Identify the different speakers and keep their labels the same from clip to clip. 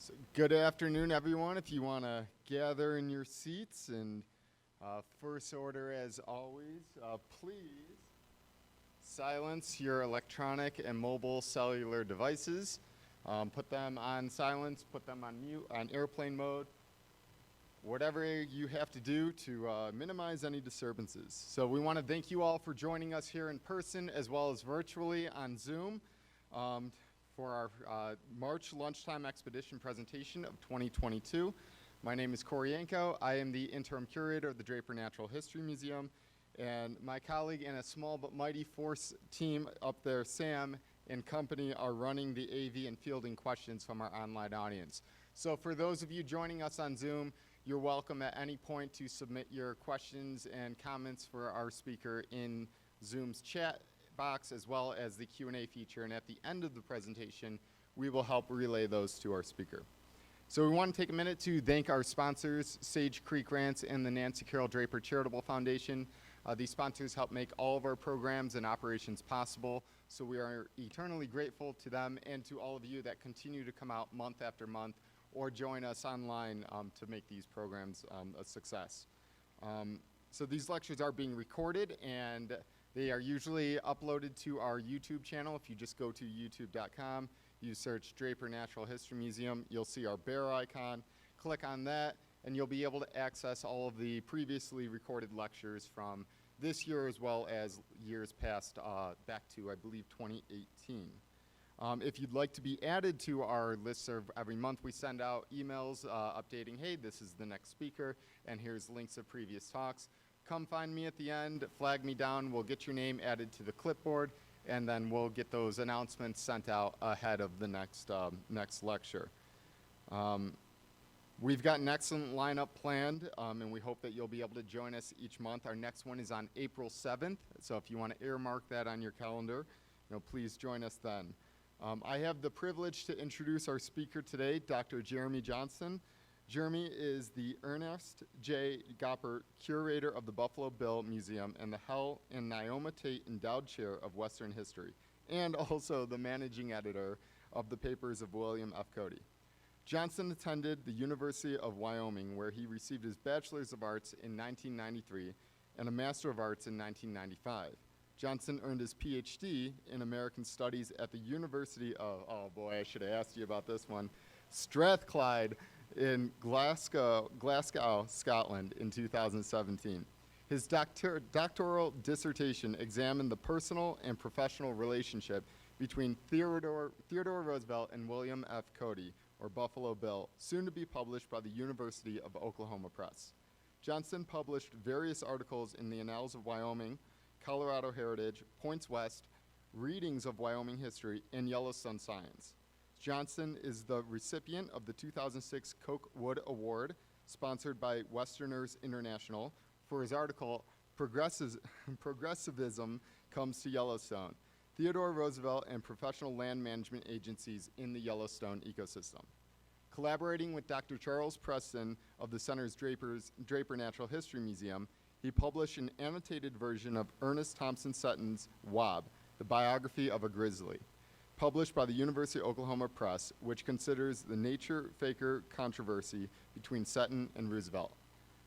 Speaker 1: So good afternoon, everyone. If you want to gather in your seats, and first order, as always, please silence your electronic and mobile cellular devices. Put them on silence, put them on mute, on airplane mode, whatever you have to do to minimize any disturbances. So we want to thank you all for joining us here in person as well as virtually on Zoom for our March Lunchtime Expedition presentation of 2022. My name is Corey Yanko. I am the interim curator of the Draper Natural History Museum, and my colleague and a small but mighty force team up there, Sam and company, are running the AV and fielding questions from our online audience. So for those of you joining us on Zoom, you're welcome at any point to submit your questions and comments for our speaker in Zoom's chat box, as well as the Q&A feature, and at the end of the presentation we will help relay those to our speaker. So we want to take a minute to thank our sponsors, Sage Creek Grants and the Nancy-Carroll Draper Charitable Foundation. These sponsors help make all of our programs and operations possible, so we are eternally grateful to them and to all of you that continue to come out month after month or join us online to make these programs a success. So these lectures are being recorded, and they are usually uploaded to our YouTube channel. If you just go to youtube.com, you search Draper Natural History Museum, you'll see our bear icon. Click on that, and you'll be able to access all of the previously recorded lectures from this year as well as years past, back to, I believe, 2018. If you'd like to be added to our listserv every month, we send out emails updating, hey, this is the next speaker, and here's links of previous talks. Come find me at the end, flag me down, we'll get your name added to the clipboard, and then we'll get those announcements sent out ahead of the next lecture. We've got an excellent lineup planned, and we hope that you'll be able to join us each month. Our next one is on April 7th, so if you want to earmark that on your calendar, please join us then. I have the privilege to introduce our speaker today, Dr. Jeremy Johnston. Jeremy is the Ernest J. Gopper Curator of the Buffalo Bill Museum and the Hell and Naoma Tate Endowed Chair of Western History, and also the managing editor of the papers of William F. Cody. Johnston attended the University of Wyoming, where he received his Bachelor's of Arts in 1993 and a Master of Arts in 1995. Johnston earned his PhD in American Studies at the University of, oh boy, I should have asked you about this one, Strathclyde in Glasgow, Scotland in 2017. His doctoral dissertation examined the personal and professional relationship between Theodore Roosevelt and William F. Cody, or Buffalo Bill, soon to be published by the University of Oklahoma Press. Johnston published various articles in the Annals of Wyoming, Colorado Heritage, Points West, Readings of Wyoming History, and Yellowstone Science. Johnston is the recipient of the 2006 Koch Wood Award, sponsored by Westerners International, for his article, Progressivism Comes to Yellowstone, Theodore Roosevelt and Professional Land Management Agencies in the Yellowstone Ecosystem. Collaborating with Dr. Charles Preston of the Center's Draper Natural History Museum, he published an annotated version of Ernest Thompson Seton's Wob, the biography of a grizzly, published by the University of Oklahoma Press, which considers the nature-faker controversy between Seton and Roosevelt.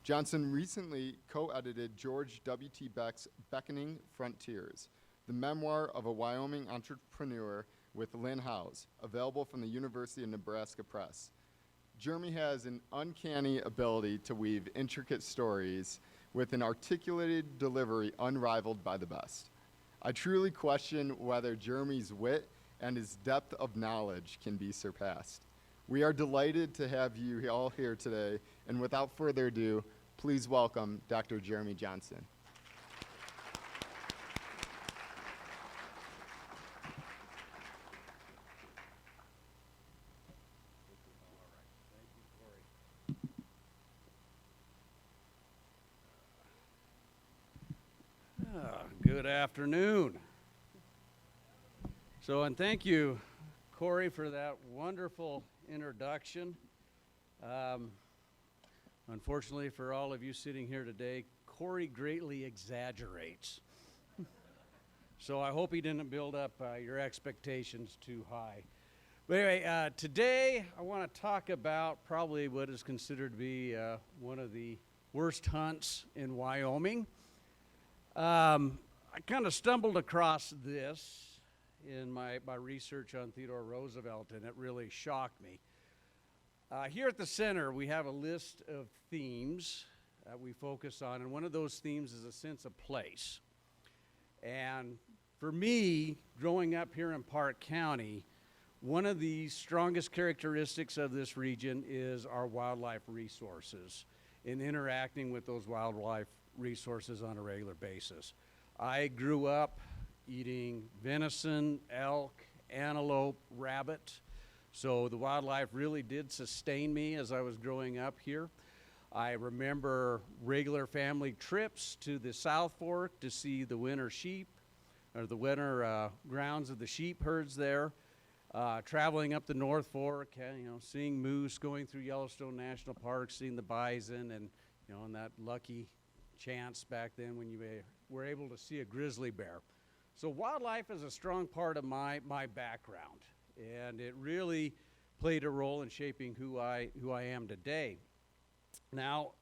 Speaker 1: Johnston recently co-edited George W.T. Beck's Beckoning Frontiers, the memoir of a Wyoming entrepreneur, with Lynn Howes, available from the University of Nebraska Press. Jeremy has an uncanny ability to weave intricate stories with an articulated delivery unrivaled by the best. I truly question whether Jeremy's wit and his depth of knowledge can be surpassed. We are delighted to have you all here today, and without further ado, please welcome Dr. Jeremy Johnston.
Speaker 2: Good afternoon. And thank you, Corey, for that wonderful introduction. Unfortunately for all of you sitting here today, Corey greatly exaggerates. So I hope he didn't build up your expectations too high. But anyway, today I want to talk about probably what is considered to be one of the worst hunts in Wyoming. I kind of stumbled across this in my research on Theodore Roosevelt, and it really shocked me. Here at the center, we have a list of themes that we focus on, and one of those themes is a sense of place. And for me, growing up here in Park County, one of the strongest characteristics of this region is our wildlife resources and interacting with those wildlife resources on a regular basis. I grew up eating venison, elk, antelope, rabbit, so the wildlife really did sustain me as I was growing up here. I remember regular family trips to the South Fork to see the winter sheep, or the winter grounds of the sheep herds there. Traveling up the North Fork, seeing moose, going through Yellowstone National Park, seeing the bison, and and that lucky chance back then when you were able to see a grizzly bear. So wildlife is a strong part of my background, and it really played a role in shaping who I am today. Now,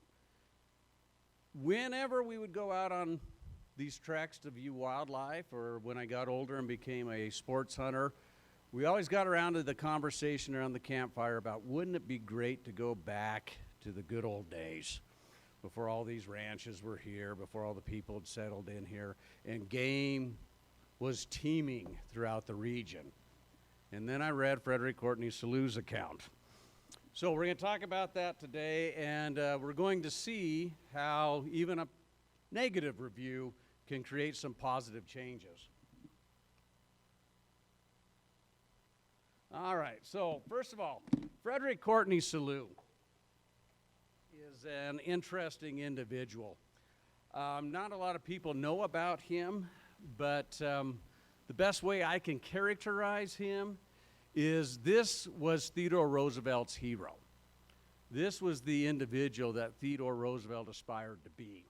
Speaker 2: whenever we would go out on these treks to view wildlife, or when I got older and became a sports hunter, we always got around to the conversation around the campfire about, wouldn't it be great to go back to the good old days before all these ranches were here, before all the people had settled in here, and game was teeming throughout the region. And then I read Frederic Courteney Selous' account. So we're going to talk about that today, and we're going to see how even a negative review can create some positive changes. All right, so first of all, Frederic Courteney Selous is an interesting individual. Not a lot of people know about him, but the best way I can characterize him is this was Theodore Roosevelt's hero. This was the individual that Theodore Roosevelt aspired to be.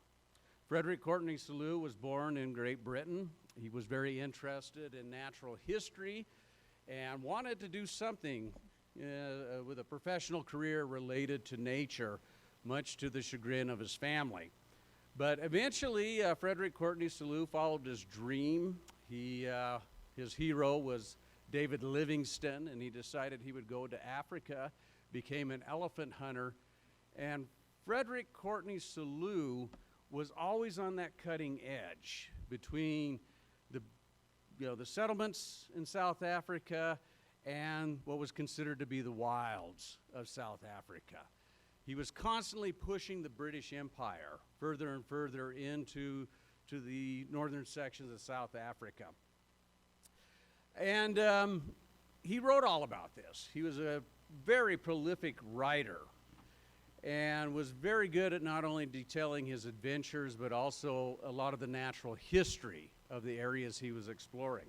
Speaker 2: Frederic Courteney Selous was born in Great Britain. He was very interested in natural history and wanted to do something with a professional career related to nature, much to the chagrin of his family. But eventually, Frederick Courteney Selous followed his dream. His hero was David Livingstone, and he decided he would go to Africa, became an elephant hunter, and Frederick Courteney Selous was always on that cutting edge between the settlements in South Africa and what was considered to be the wilds of South Africa. He was constantly pushing the British Empire further and further into the northern sections of South Africa. And he wrote all about this. He was a very prolific writer and was very good at not only detailing his adventures, but also a lot of the natural history of the areas he was exploring.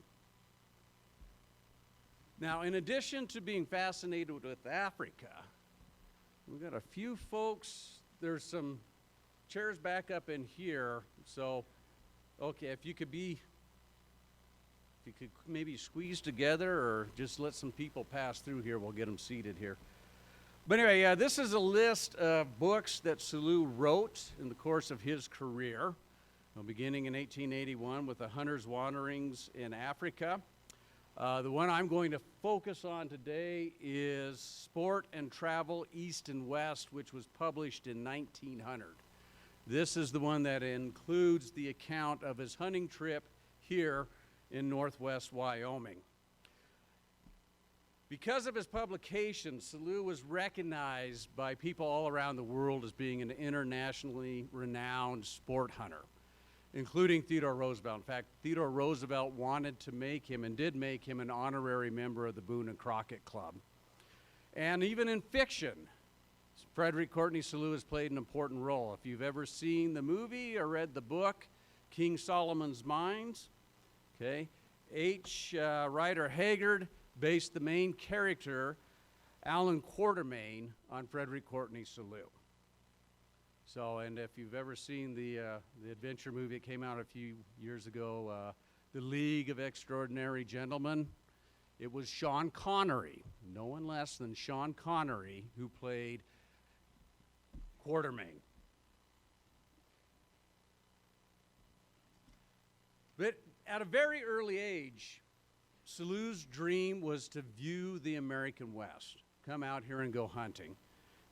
Speaker 2: Now, in addition to being fascinated with Africa, we've got a few folks. There's some chairs back up in here. So, okay, if you could maybe squeeze together or just let some people pass through here, we'll get them seated here. But anyway, this is a list of books that Selous wrote in the course of his career, beginning in 1881 with The Hunter's Wanderings in Africa. The one I'm going to focus on today is Sport and Travel East and West, which was published in 1900. This is the one that includes the account of his hunting trip here in northwest Wyoming. Because of his publication, Selous was recognized by people all around the world as being an internationally renowned sport hunter, including Theodore Roosevelt. In fact, Theodore Roosevelt wanted to make him, and did make him, an honorary member of the Boone and Crockett Club. And even in fiction, Frederick Courteney Selous has played an important role. If you've ever seen the movie or read the book, King Solomon's Mines, okay, Rider Haggard based the main character, Allan Quatermain, on Frederick Courteney Selous. So, and if you've ever seen the adventure movie, it came out a few years ago, The League of Extraordinary Gentlemen, it was Sean Connery no one less than Sean Connery, who played Quartermain. But at a very early age, Selous' dream was to view the American West, come out here and go hunting.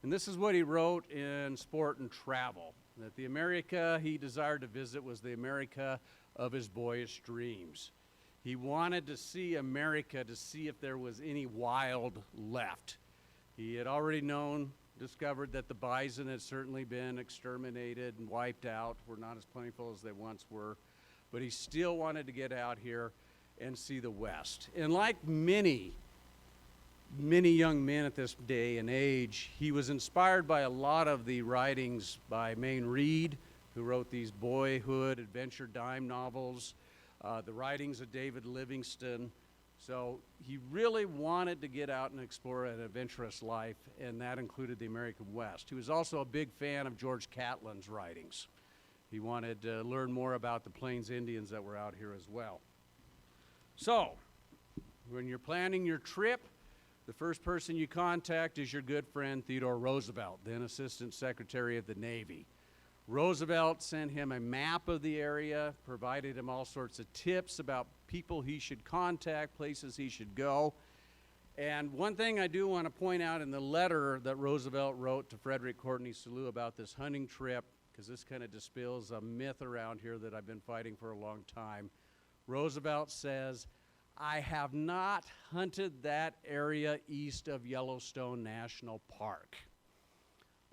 Speaker 2: And this is what he wrote in Sport and Travel, that the America he desired to visit was the America of his boyish dreams. He wanted to see America to see if there was any wild left. He had already discovered that the bison had certainly been exterminated and wiped out, were not as plentiful as they once were, but he still wanted to get out here and see the West. And like many young men at this day and age, he was inspired by a lot of the writings by Mayne Reid, who wrote these boyhood adventure dime novels, the writings of David Livingstone. So he really wanted to get out and explore an adventurous life, and that included the American West. He was also a big fan of George Catlin's writings. He wanted to learn more about the Plains Indians that were out here as well. So, when you're planning your trip, the first person you contact is your good friend Theodore Roosevelt, then Assistant Secretary of the Navy. Roosevelt sent him a map of the area, provided him all sorts of tips about people he should contact, places he should go. And one thing I do want to point out in the letter that Roosevelt wrote to Frederick Courteney Selous about this hunting trip, because this kind of dispels a myth around here that I've been fighting for a long time. Roosevelt says, "I have not hunted that area east of Yellowstone National Park.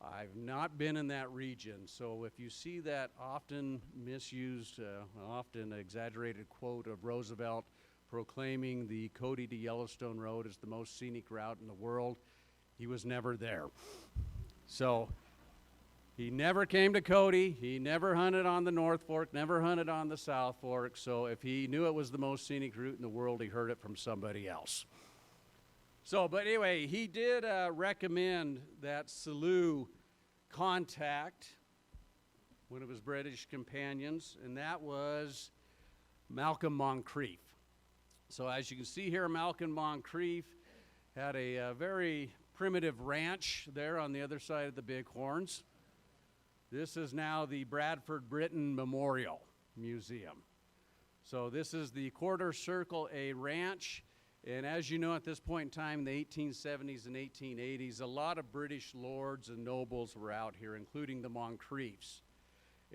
Speaker 2: I've not been in that region." So if you see that often misused, often exaggerated quote of Roosevelt proclaiming the Cody to Yellowstone Road as the most scenic route in the world, he was never there. So he never came to Cody, he never hunted on the North Fork, never hunted on the South Fork, so if he knew it was the most scenic route in the world, he heard it from somebody else. So, but anyway, he did recommend that Selous contact one of his British companions, and that was Malcolm Moncrief. So as you can see here, Malcolm Moncrief had a very primitive ranch there on the other side of the Bighorns. This is now the Bradford Britton Memorial Museum. So this is the Quarter Circle A Ranch. And as you know, at this point in time, in the 1870s and 1880s, a lot of British lords and nobles were out here, including the Moncriefs.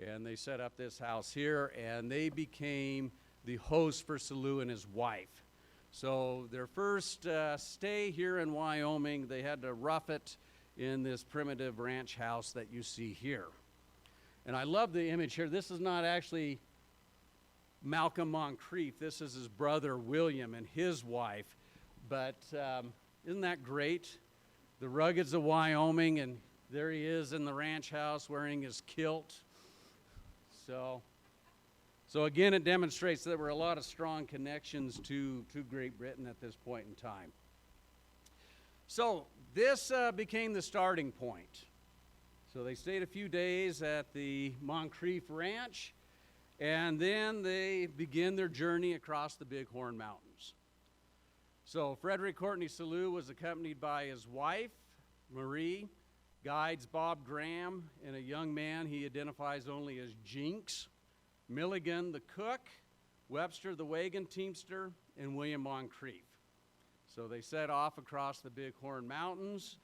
Speaker 2: And they set up this house here, and they became the host for Selous and his wife. So their first stay here in Wyoming, they had to rough it in this primitive ranch house that you see here. And I love the image here. This is not actually Malcolm Moncreiffe. This is his brother William and his wife. But isn't that great? The ruggeds of Wyoming, and there he is in the ranch house wearing his kilt. So again, it demonstrates that there were a lot of strong connections to Great Britain at this point in time. So this became the starting point. So they stayed a few days at the Moncrief Ranch, and then they begin their journey across the Bighorn Mountains. So Frederick Courteney Selous was accompanied by his wife, Marie, guides Bob Graham, and a young man he identifies only as Jinx, Milligan the cook, Webster the wagon teamster, and William Moncreiffe. So they set off across the Bighorn Mountains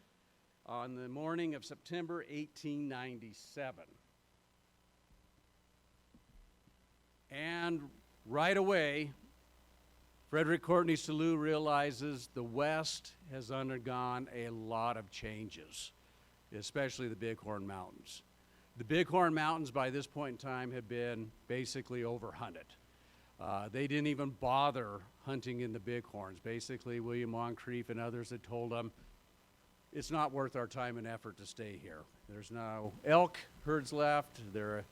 Speaker 2: on the morning of September 1897. And right away, Frederick Courteney Selous realizes the West has undergone a lot of changes, especially the Bighorn Mountains. The Bighorn Mountains by this point in time had been basically overhunted. They didn't even bother hunting in the Bighorns. Basically, William Moncreiffe and others had told them, it's not worth our time and effort to stay here. There's no elk herds left. Their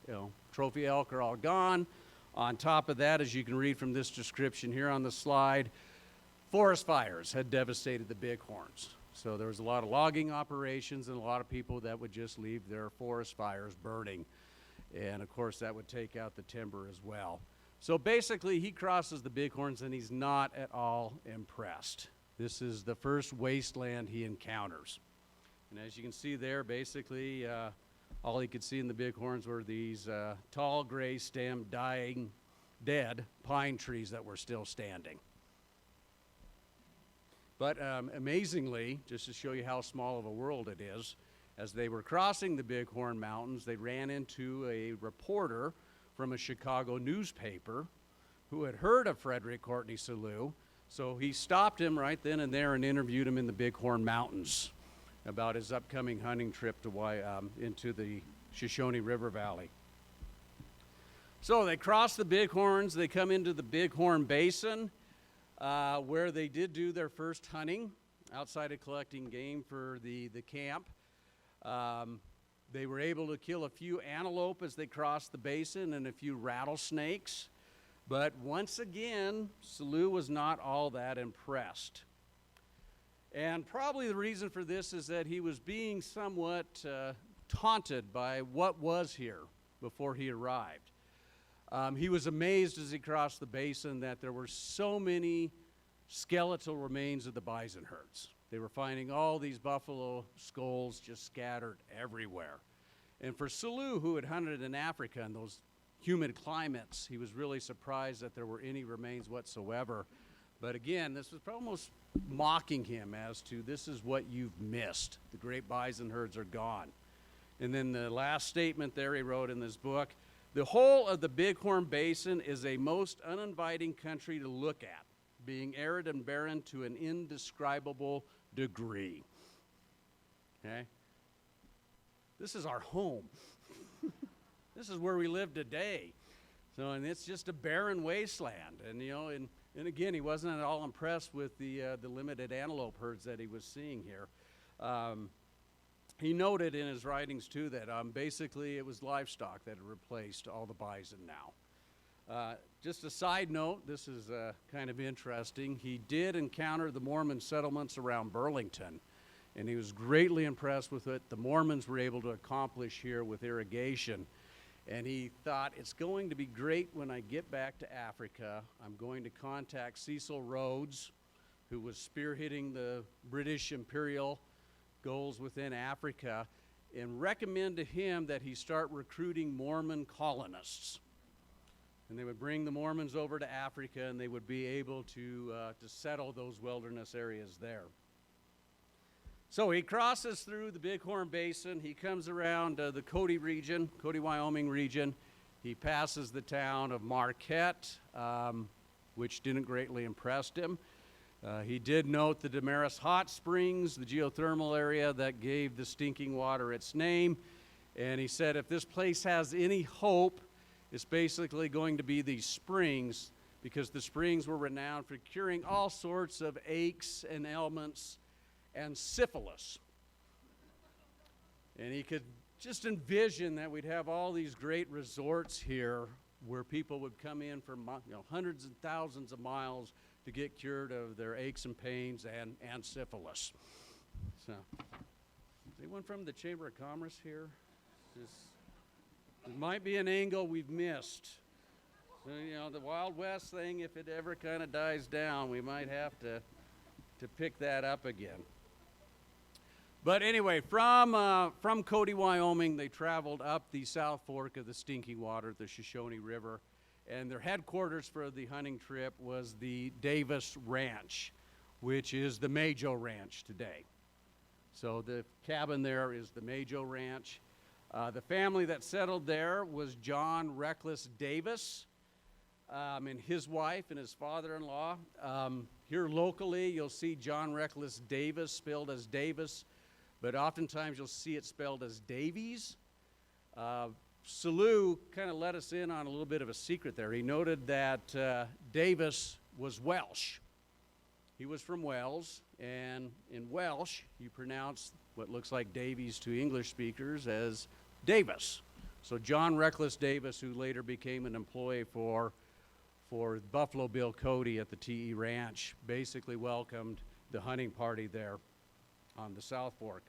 Speaker 2: trophy elk are all gone. On top of that, as you can read from this description here on the slide, forest fires had devastated the Bighorns. So there was a lot of logging operations and a lot of people that would just leave their forest fires burning. And of course, that would take out the timber as well. So basically, he crosses the Bighorns and he's not at all impressed. This is the first wasteland he encounters. And as you can see there, basically, all he could see in the bighorns were these tall, gray-stemmed, dying, dead pine trees that were still standing. But amazingly, just to show you how small of a world it is, as they were crossing the Bighorn Mountains, they ran into a reporter from a Chicago newspaper who had heard of Frederick Courteney Selous. So he stopped him right then and there and interviewed him in the Bighorn Mountains about his upcoming hunting trip to into the Shoshone River Valley. So they cross the Bighorns, they come into the Bighorn Basin, where they did do their first hunting outside of collecting game for the camp. They were able to kill a few antelope as they crossed the basin and a few rattlesnakes. But once again, Selous was not all that impressed. And probably the reason for this is that he was being somewhat taunted by what was here before he arrived. He was amazed as he crossed the basin that there were so many skeletal remains of the bison herds. They were finding all these buffalo skulls just scattered everywhere. And for Selous, who had hunted in Africa in those humid climates, he was really surprised that there were any remains whatsoever. But again, this was almost mocking him as to, this is what you've missed. The great bison herds are gone. And then the last statement there he wrote in this book, the whole of the Bighorn Basin is a most uninviting country to look at, being arid and barren to an indescribable degree. Okay? This is our home. This is where we live today. So, and it's just a barren wasteland. And, you know, and again, he wasn't at all impressed with the limited antelope herds that he was seeing here. He noted in his writings, too, that basically it was livestock that had replaced all the bison now. Just a side note, this is kind of interesting. He did encounter the Mormon settlements around Burlington, and he was greatly impressed with what the Mormons were able to accomplish here with irrigation. And he thought, it's going to be great when I get back to Africa. I'm going to contact Cecil Rhodes, who was spearheading the British imperial goals within Africa, and recommend to him that he start recruiting Mormon colonists. And they would bring the Mormons over to Africa, and they would be able to settle those wilderness areas there. So he crosses through the Bighorn Basin. He comes around the Cody region, Cody, Wyoming region. He passes the town of Marquette, which didn't greatly impress him. He did note the Damaris Hot Springs, the geothermal area that gave the stinking water its name. And he said, if this place has any hope, it's basically going to be these springs, because the springs were renowned for curing all sorts of aches and ailments and syphilis. And he could just envision that we'd have all these great resorts here where people would come in from hundreds and thousands of miles to get cured of their aches and pains and syphilis. So, is anyone from the Chamber of Commerce here? There might be an angle we've missed. So, you know, the Wild West thing, if it ever kind of dies down, we might have to pick that up again. But anyway, from Cody, Wyoming, they traveled up the South Fork of the Stinking Water, the Shoshone River, and their headquarters for the hunting trip was the Davis Ranch, which is the Majo Ranch today. So the cabin there is the Majo Ranch. The family that settled there was John Reckless Davis, and his wife and his father-in-law. Here locally, you'll see John Reckless Davis spelled as Davis, but oftentimes you'll see it spelled as Davies. Selous kind of let us in on a little bit of a secret there. He noted that Davis was Welsh. He was from Wales, and in Welsh, you pronounce what looks like Davies to English speakers as Davis. So John Reckless Davis, who later became an employee for Buffalo Bill Cody at the TE Ranch, basically welcomed the hunting party there on the South Fork.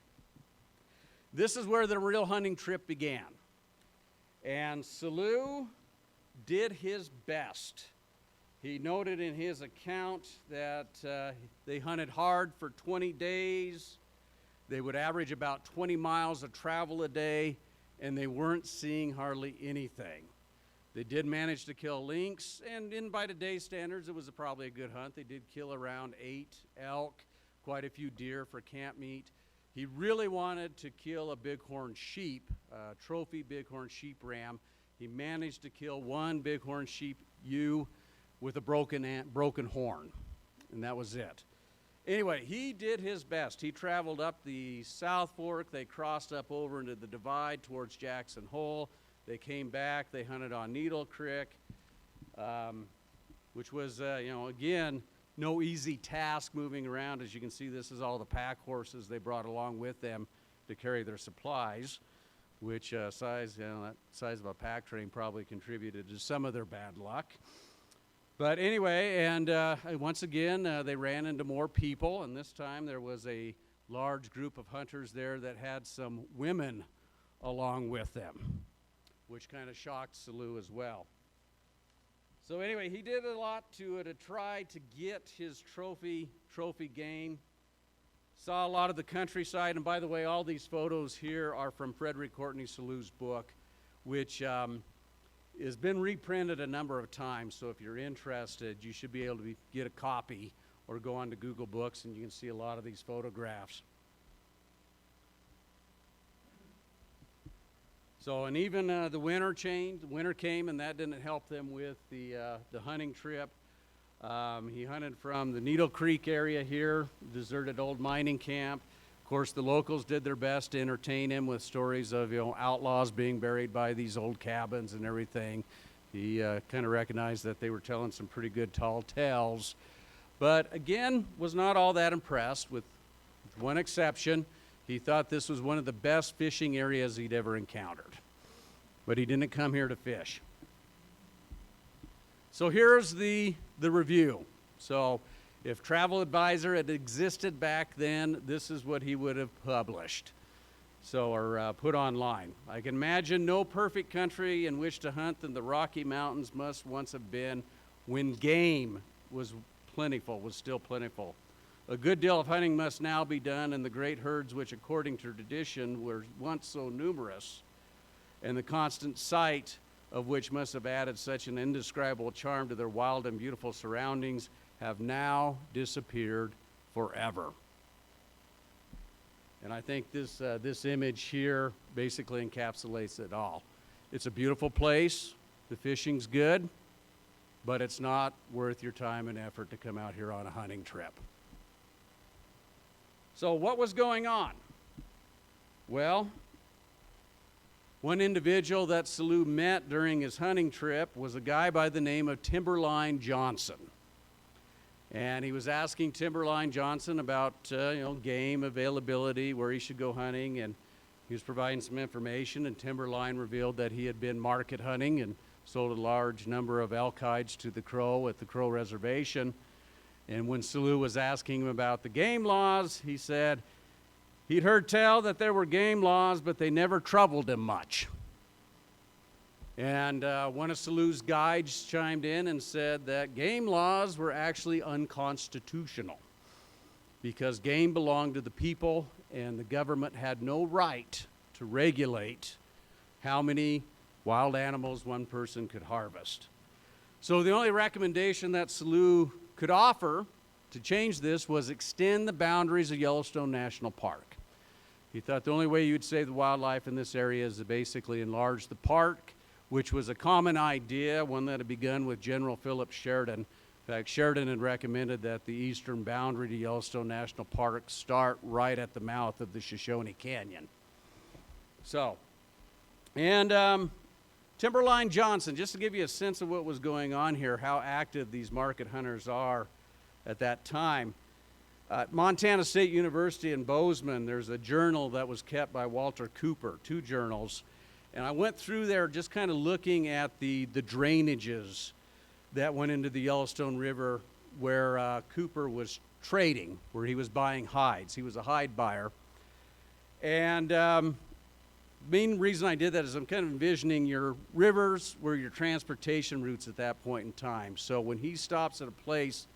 Speaker 2: This is where the real hunting trip began. And Selous did his best He noted in his account that they hunted hard for 20 days. They would average about 20 miles of travel a day, and they weren't seeing hardly anything. They did manage to kill lynx, and by today's standards, it was probably a good hunt. They did kill around 8 elk, quite a few deer for camp meat. He really wanted to kill a bighorn sheep, a trophy bighorn sheep ram. He managed to kill one bighorn sheep ewe with a broken horn, and that was it. Anyway, he did his best. He traveled up the South Fork. They crossed up over into the divide towards Jackson Hole. They came back. They hunted on Needle Creek, which was, again, no easy task moving around. As you can see, this is all the pack horses they brought along with them to carry their supplies, which that size of a pack train probably contributed to some of their bad luck. But anyway, and once again, they ran into more people, and this time there was a large group of hunters there that had some women along with them, which kind of shocked Selous as well. So anyway, he did a lot to try to get his trophy game. Saw a lot of the countryside, and by the way, all these photos here are from Frederick Courteney Selous' book, which has been reprinted a number of times. So if you're interested, you should be able to get a copy or go on to Google Books, and you can see a lot of these photographs. So, and even the winter came, and that didn't help them with the hunting trip. He hunted from the Needle Creek area here, deserted old mining camp. Of course, the locals did their best to entertain him with stories of, outlaws being buried by these old cabins and everything. He kind of recognized that they were telling some pretty good tall tales, but again, was not all that impressed, with one exception. He thought this was one of the best fishing areas he'd ever encountered, but he didn't come here to fish. So here's the review. So if Travel Advisor had existed back then, this is what he would have published, or put online. I can imagine no perfect country in which to hunt than the Rocky Mountains must once have been, when game was still plentiful. A good deal of hunting must now be done in the great herds which, according to tradition, were once so numerous, and the constant sight of which must have added such an indescribable charm to their wild and beautiful surroundings, have now disappeared forever. And I think this image here basically encapsulates it all. It's a beautiful place, the fishing's good, but it's not worth your time and effort to come out here on a hunting trip. So what was going on? Well, one individual that Selous met during his hunting trip was a guy by the name of Timberline Johnson. And he was asking Timberline Johnson about game availability, where he should go hunting, and he was providing some information, and Timberline revealed that he had been market hunting and sold a large number of elk hides to the Crow at the Crow Reservation. And when Selous was asking him about the game laws, he said he'd heard tell that there were game laws, but they never troubled him much. And one of Selous' guides chimed in and said that game laws were actually unconstitutional because game belonged to the people, and the government had no right to regulate how many wild animals one person could harvest. So the only recommendation that Selous could offer to change this was extend the boundaries of Yellowstone National Park. He thought the only way you'd save the wildlife in this area is to basically enlarge the park, which was a common idea, one that had begun with General Philip Sheridan. In fact, Sheridan had recommended that the eastern boundary to Yellowstone National Park start right at the mouth of the Shoshone Canyon. So, and Timberline Johnson, just to give you a sense of what was going on here, how active these market hunters are at that time. At Montana State University in Bozeman, there's a journal that was kept by Walter Cooper, 2 journals. And I went through there just kind of looking at the drainages that went into the Yellowstone River where Cooper was trading, where he was buying hides. He was a hide buyer. And main reason I did that is I'm kind of envisioning your rivers were your transportation routes at that point in time. So when he stops at a place,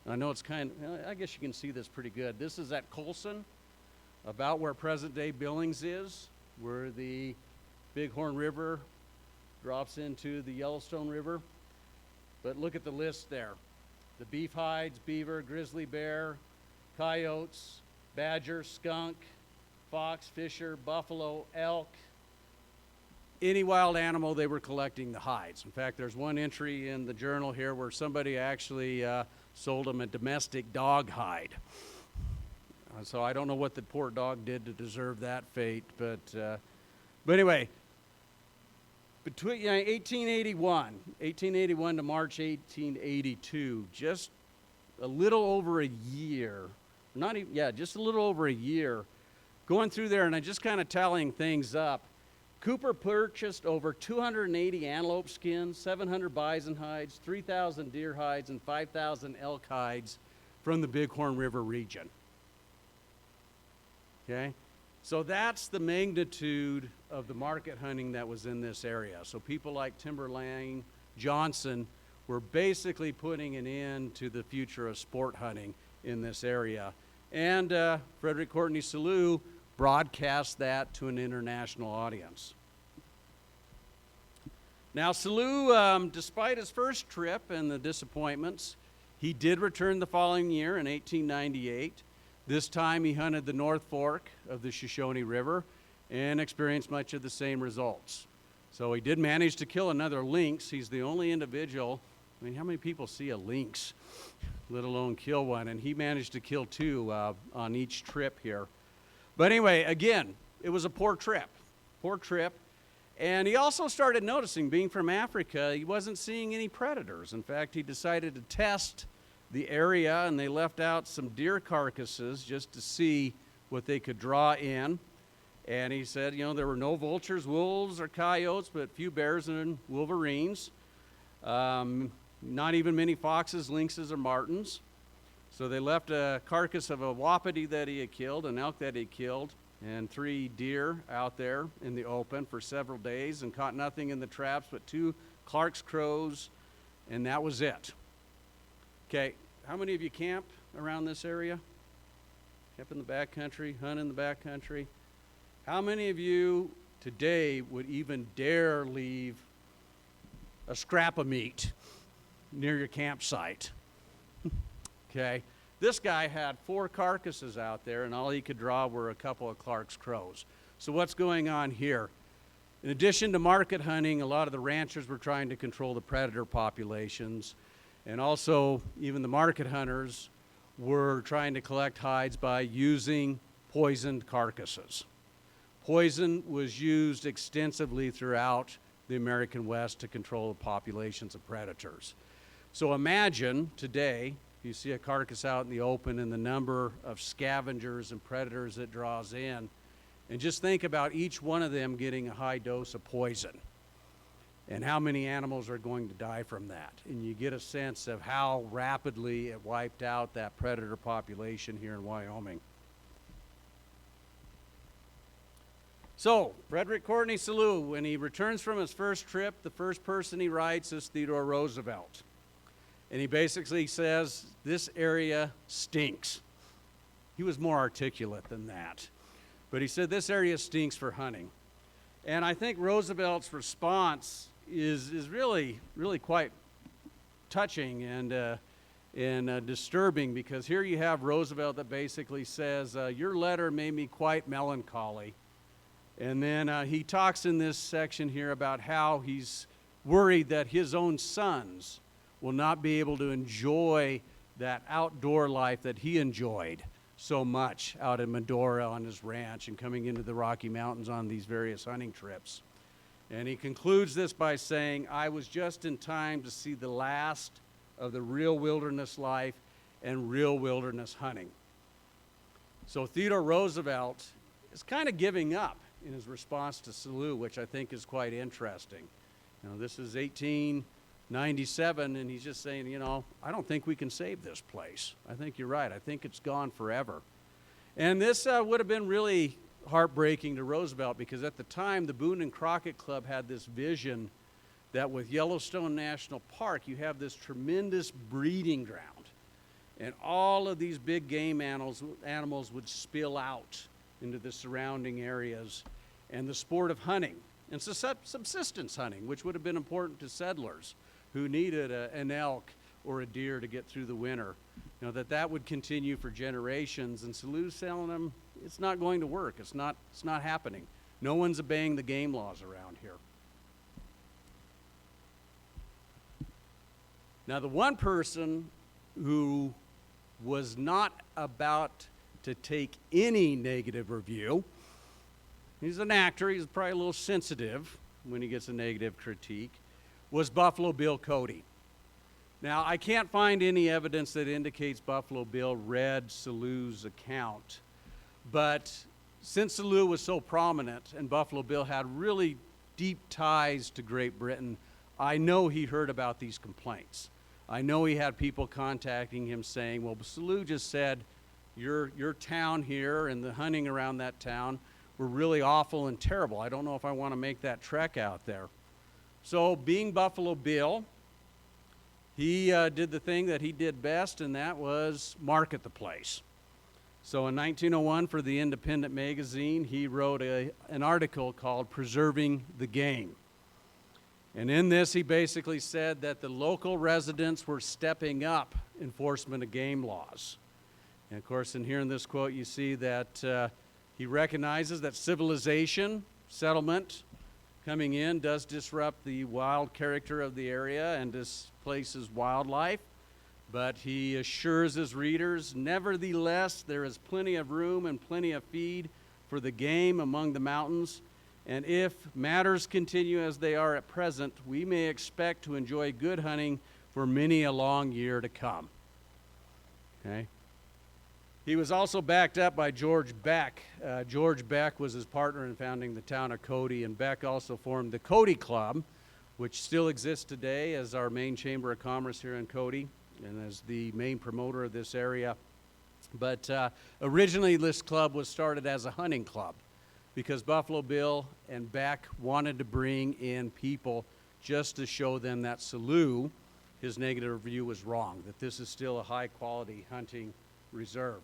Speaker 2: and I know it's I guess you can see this pretty good. This is at Colson, about where present-day Billings is, where the Bighorn River drops into the Yellowstone River. But look at the list there. The beef hides, beaver, grizzly bear, coyotes, badger, skunk, fox, fisher, buffalo, elk, any wild animal, they were collecting the hides. In fact, there's one entry in the journal here where somebody actually sold them a domestic dog hide. So I don't know what the poor dog did to deserve that fate, but anyway, between 1881 to March 1882, just a little over a year, just a little over a year, going through there and I just kind of tallying things up. Cooper purchased over 280 antelope skins, 700 bison hides, 3,000 deer hides, and 5,000 elk hides from the Bighorn River region. Okay? So that's the magnitude of the market hunting that was in this area. So people like Timberline Johnson were basically putting an end to the future of sport hunting in this area. And Frederic Courteney Selous broadcast that to an international audience. Now Selous, despite his first trip and the disappointments, he did return the following year in 1898. This time he hunted the North Fork of the Shoshone River and experienced much of the same results. So he did manage to kill another lynx. He's the only individual, I mean, how many people see a lynx, let alone kill one? And he managed to kill two on each trip here. But anyway, again, it was a poor trip. And he also started noticing, being from Africa, he wasn't seeing any predators. In fact, he decided to test the area, and they left out some deer carcasses just to see what they could draw in. And he said, there were no vultures, wolves, or coyotes, but a few bears and wolverines. Not even many foxes, lynxes, or martens. So they left a carcass of a wapiti that he had killed, an elk that he killed, and 3 deer out there in the open for several days and caught nothing in the traps but 2 Clark's crows, and that was it. Okay, how many of you camp around this area? Camp in the backcountry, hunt in the backcountry? How many of you today would even dare leave a scrap of meat near your campsite? Okay, this guy had 4 carcasses out there, and all he could draw were a couple of Clark's crows. So what's going on here? In addition to market hunting, a lot of the ranchers were trying to control the predator populations, and also even the market hunters were trying to collect hides by using poisoned carcasses. Poison was used extensively throughout the American West to control the populations of predators. So imagine today, if you see a carcass out in the open and the number of scavengers and predators it draws in, and just think about each one of them getting a high dose of poison and how many animals are going to die from that. And you get a sense of how rapidly it wiped out that predator population here in Wyoming. So, Frederick Courteney Selous, when he returns from his first trip, the first person he writes is Theodore Roosevelt. And he basically says, this area stinks. He was more articulate than that. But he said, this area stinks for hunting. And I think Roosevelt's response is really quite touching and disturbing, because here you have Roosevelt that basically says, your letter made me quite melancholy. And then he talks in this section here about how he's worried that his own sons will not be able to enjoy that outdoor life that he enjoyed so much out in Medora on his ranch and coming into the Rocky Mountains on these various hunting trips. And he concludes this by saying, I was just in time to see the last of the real wilderness life and real wilderness hunting. So Theodore Roosevelt is kind of giving up in his response to Selous, which I think is quite interesting. This is 1897, and he's just saying, I don't think we can save this place. I think you're right. I think it's gone forever. And this would have been really heartbreaking to Roosevelt, because at the time the Boone and Crockett Club had this vision that with Yellowstone National Park you have this tremendous breeding ground, and all of these big game animals would spill out into the surrounding areas, and the sport of hunting and subsistence hunting, which would have been important to settlers who needed an elk or a deer to get through the winter, that would continue for generations. And Selous telling them it's not going to work. It's not happening. No one's obeying the game laws around here. Now, the one person who was not about to take any negative review, he's an actor, he's probably a little sensitive when he gets a negative critique, was Buffalo Bill Cody. Now, I can't find any evidence that indicates Buffalo Bill read Selous' account, but since Selous was so prominent and Buffalo Bill had really deep ties to Great Britain, I know he heard about these complaints. I know he had people contacting him saying, well, Selous just said, your town here and the hunting around that town were really awful and terrible. I don't know if I want to make that trek out there. So being Buffalo Bill, he did the thing that he did best, and that was market the place. So in 1901 for the Independent magazine, he wrote an article called Preserving the Game. And in this, he basically said that the local residents were stepping up enforcement of game laws. And of course, in here in this quote, you see that he recognizes that civilization, settlement, coming in does disrupt the wild character of the area and displaces wildlife. But he assures his readers, nevertheless, there is plenty of room and plenty of feed for the game among the mountains. And if matters continue as they are at present, we may expect to enjoy good hunting for many a long year to come. Okay. He was also backed up by George Beck. George Beck was his partner in founding the town of Cody, and Beck also formed the Cody Club, which still exists today as our main chamber of commerce here in Cody and as the main promoter of this area. But originally this club was started as a hunting club because Buffalo Bill and Beck wanted to bring in people just to show them that Selous, his negative review, was wrong, that this is still a high-quality hunting reserve.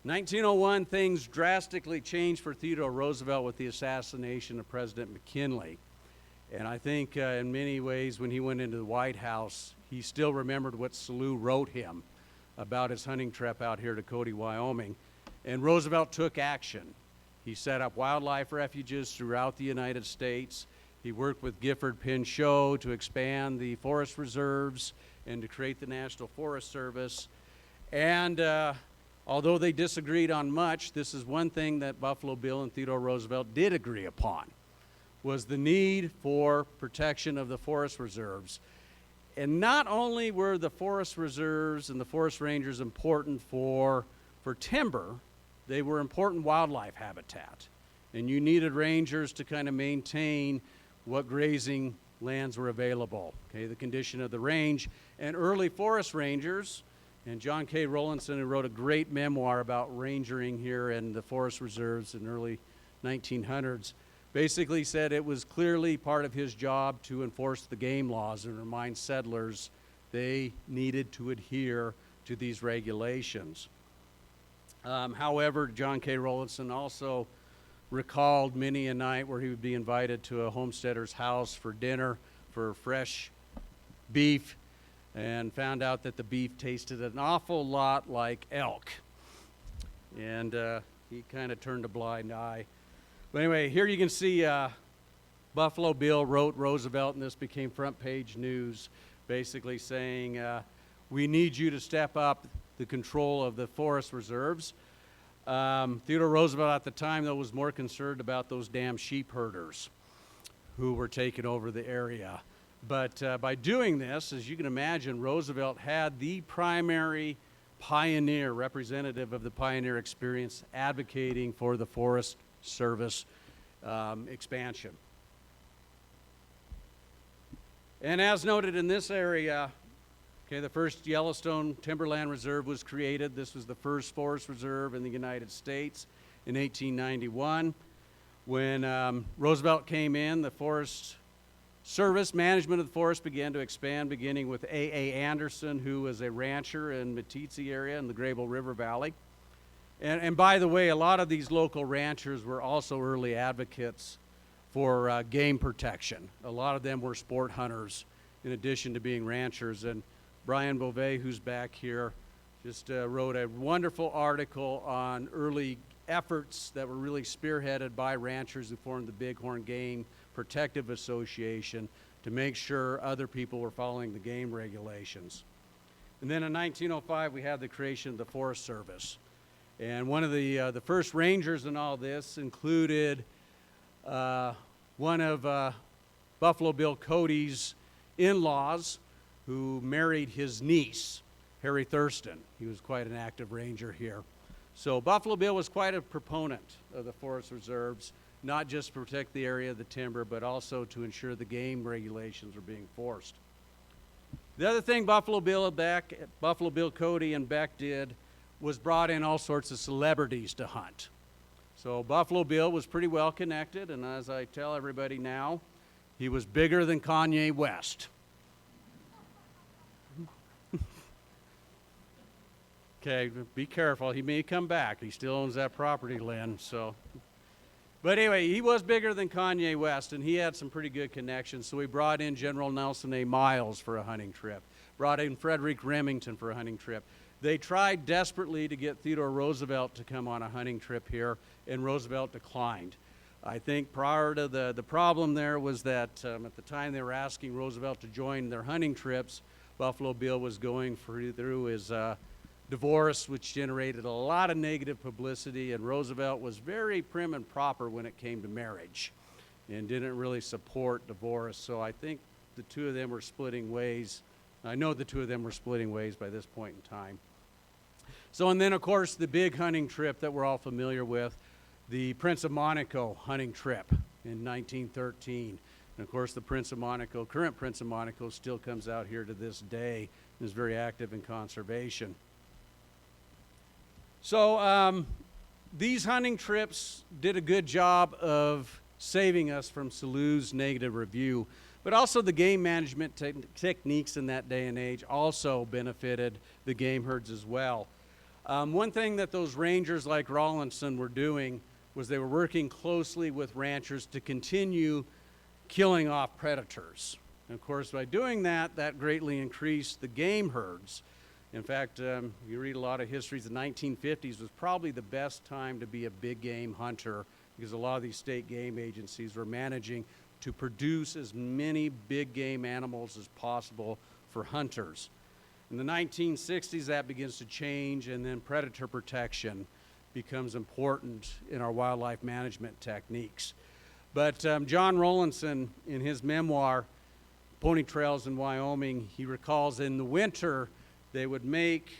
Speaker 2: In 1901, things drastically changed for Theodore Roosevelt with the assassination of President McKinley. And I think in many ways when he went into the White House, he still remembered what Selous wrote him about his hunting trip out here to Cody, Wyoming. And Roosevelt took action. He set up wildlife refuges throughout the United States. He worked with Gifford Pinchot to expand the forest reserves and to create the National Forest Service. And although they disagreed on much, this is one thing that Buffalo Bill and Theodore Roosevelt did agree upon, was the need for protection of the forest reserves. And not only were the forest reserves and the forest rangers important for timber, they were important wildlife habitat. And you needed rangers to kind of maintain what grazing lands were available, okay, the condition of the range. And early forest rangers, and John K. Rowlandson, who wrote a great memoir about rangering here in the forest reserves in the early 1900s, basically said it was clearly part of his job to enforce the game laws and remind settlers they needed to adhere to these regulations. However, John K. Rowlandson also recalled many a night where he would be invited to a homesteader's house for dinner for fresh beef and found out that the beef tasted an awful lot like elk. And he kind of turned a blind eye. But anyway, here you can see Buffalo Bill wrote Roosevelt, and this became front page news, basically saying, we need you to step up the control of the forest reserves. Theodore Roosevelt at the time, though, was more concerned about those damn sheep herders who were taking over the area. But by doing this, as you can imagine, Roosevelt had the primary pioneer, representative of the pioneer experience, advocating for the Forest Service expansion. And as noted in this area, Okay, the first Yellowstone Timberland Reserve was created. This was the first forest reserve in the United States in 1891. When Roosevelt came in, the Forest Service management of the forest began to expand, beginning with A.A. Anderson, who was a rancher in Meeteetse area in the Grable River Valley. And by the way, a lot of these local ranchers were also early advocates for game protection. A lot of them were sport hunters in addition to being ranchers. And Brian Beauvais, who's back here, just wrote a wonderful article on early efforts that were really spearheaded by ranchers who formed the Bighorn Game Protective Association to make sure other people were following the game regulations. And then in 1905, we had the creation of the Forest Service. And one of the first rangers in all this included one of Buffalo Bill Cody's in-laws who married his niece, Harry Thurston. He was quite an active ranger here. So Buffalo Bill was quite a proponent of the forest reserves, not just to protect the area of the timber, but also to ensure the game regulations were being forced. The other thing Buffalo Bill Cody and Beck did was brought in all sorts of celebrities to hunt. So Buffalo Bill was pretty well connected, and as I tell everybody now, he was bigger than Kanye West. Okay, be careful. He may come back. He still owns that property, Lynn. So, but anyway, he was bigger than Kanye West, and he had some pretty good connections. So we brought in General Nelson A. Miles for a hunting trip. Brought in Frederick Remington for a hunting trip. They tried desperately to get Theodore Roosevelt to come on a hunting trip here, and Roosevelt declined. I think prior to the problem there was that at the time they were asking Roosevelt to join their hunting trips, Buffalo Bill was going through his divorce, which generated a lot of negative publicity, and Roosevelt was very prim and proper when it came to marriage and didn't really support divorce. So I think the two of them were splitting ways. I know the two of them were splitting ways by this point in time. So, and then of course the big hunting trip that we're all familiar with, the Prince of Monaco hunting trip in 1913. And of course the Prince of Monaco, current Prince of Monaco, still comes out here to this day and is very active in conservation. So these hunting trips did a good job of saving us from Selous' negative review, but also the game management techniques in that day and age also benefited the game herds as well. One thing that those rangers like Rawlinson were doing was they were working closely with ranchers to continue killing off predators. And of course, by doing that, that greatly increased the game herds. In fact, you read a lot of histories, the 1950s was probably the best time to be a big game hunter because a lot of these state game agencies were managing to produce as many big game animals as possible for hunters. In the 1960s, that begins to change, and then predator protection becomes important in our wildlife management techniques. But John Rawlinson, in his memoir, Pony Trails in Wyoming, he recalls in the winter, they would make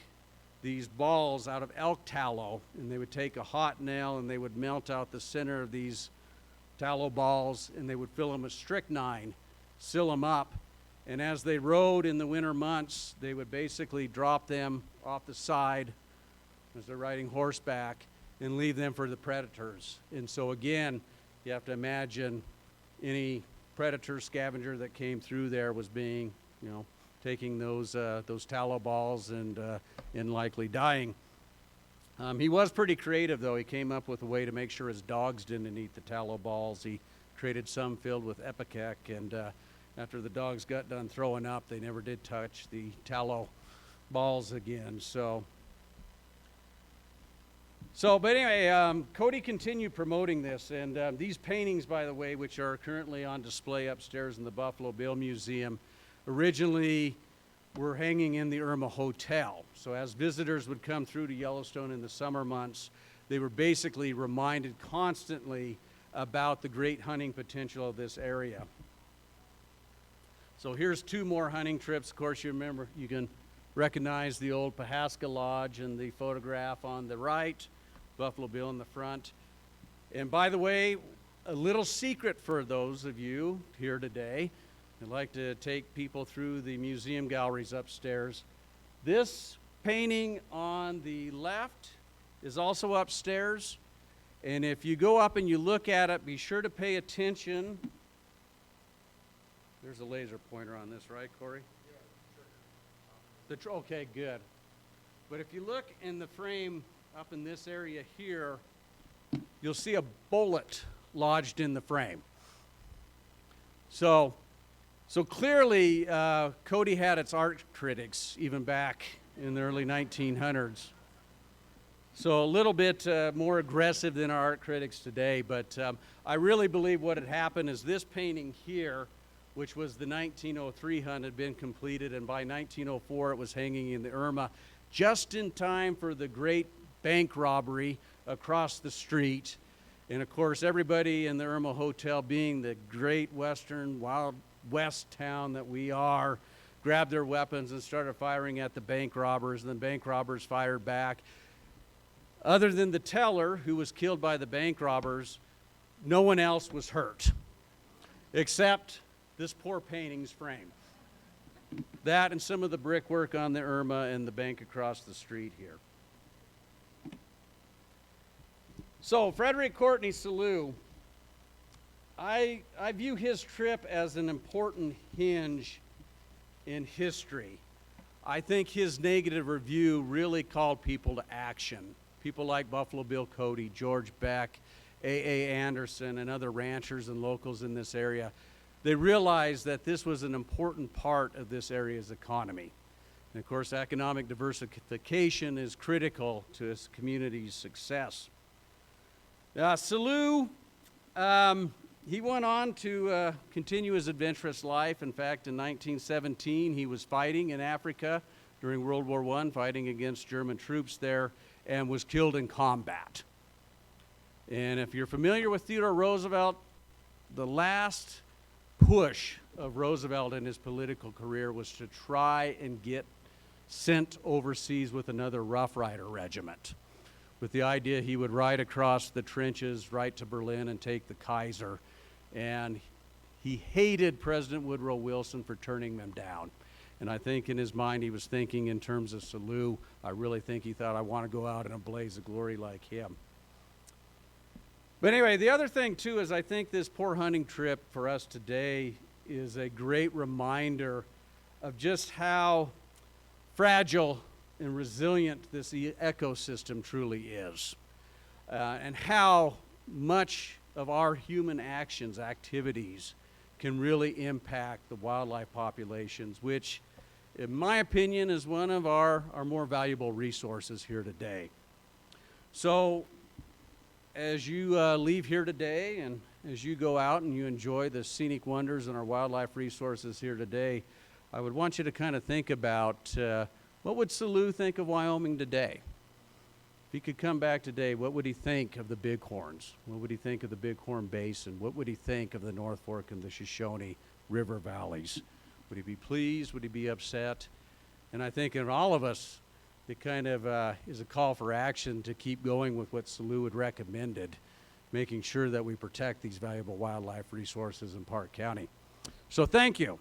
Speaker 2: these balls out of elk tallow, and they would take a hot nail and they would melt out the center of these tallow balls, and they would fill them with strychnine, seal them up, and as they rode in the winter months, they would basically drop them off the side as they're riding horseback and leave them for the predators. And so again, you have to imagine any predator scavenger that came through there was being, taking those tallow balls and likely dying. He was pretty creative, though. He came up with a way to make sure his dogs didn't eat the tallow balls. He created some filled with ipecac, and after the dogs got done throwing up, they never did touch the tallow balls again. But anyway, Cody continued promoting this, and these paintings, by the way, which are currently on display upstairs in the Buffalo Bill Museum, originally were hanging in the Irma Hotel. So as visitors would come through to Yellowstone in the summer months, they were basically reminded constantly about the great hunting potential of this area. So here's two more hunting trips. Of course, you can recognize the old Pahaska Lodge and the photograph on the right, Buffalo Bill in the front. And by the way, a little secret for those of you here today, I'd like to take people through the museum galleries upstairs. This painting on the left is also upstairs. And if you go up and you look at it, be sure to pay attention. There's a laser pointer on this, right, Corey? Yeah, okay, good. But if you look in the frame up in this area here, you'll see a bullet lodged in the frame. So clearly, Cody had its art critics even back in the early 1900s. So a little bit more aggressive than our art critics today, but I really believe what had happened is this painting here, which was the 1903 hunt, had been completed, and by 1904 it was hanging in the Irma, just in time for the great bank robbery across the street. And of course, everybody in the Irma Hotel, being the great Western Wild West town that we are, grabbed their weapons and started firing at the bank robbers, and the bank robbers fired back. Other than the teller, who was killed by the bank robbers, no one else was hurt, except this poor painting's frame. That and some of the brickwork on the Irma and the bank across the street here. So, Frederic Courteney Selous, I view his trip as an important hinge in history. I think his negative review really called people to action. People like Buffalo Bill Cody, George Beck, A.A. Anderson, and other ranchers and locals in this area. They realized that this was an important part of this area's economy. And of course, economic diversification is critical to this community's success. Selous, he went on to continue his adventurous life. In fact, in 1917, he was fighting in Africa during World War I, fighting against German troops there, and was killed in combat. And if you're familiar with Theodore Roosevelt, the last push of Roosevelt in his political career was to try and get sent overseas with another Rough Rider regiment, with the idea he would ride across the trenches right to Berlin and take the Kaiser. And he hated President Woodrow Wilson for turning them down. And I think in his mind he was thinking in terms of Selous. I really think he thought, I want to go out in a blaze of glory like him. But anyway, the other thing too is I think this poor hunting trip for us today is a great reminder of just how fragile and resilient this ecosystem truly is, and how much of our human actions, activities, can really impact the wildlife populations, which, in my opinion, is one of our more valuable resources here today. So, as you leave here today, and as you go out and you enjoy the scenic wonders and our wildlife resources here today, I would want you to kind of think about what would Selous think of Wyoming today? If he could come back today, what would he think of the Bighorns? What would he think of the Bighorn Basin? What would he think of the North Fork and the Shoshone River valleys? Would he be pleased? Would he be upset? And I think in all of us, it kind of is a call for action to keep going with what Selous had recommended, making sure that we protect these valuable wildlife resources in Park County. So thank you.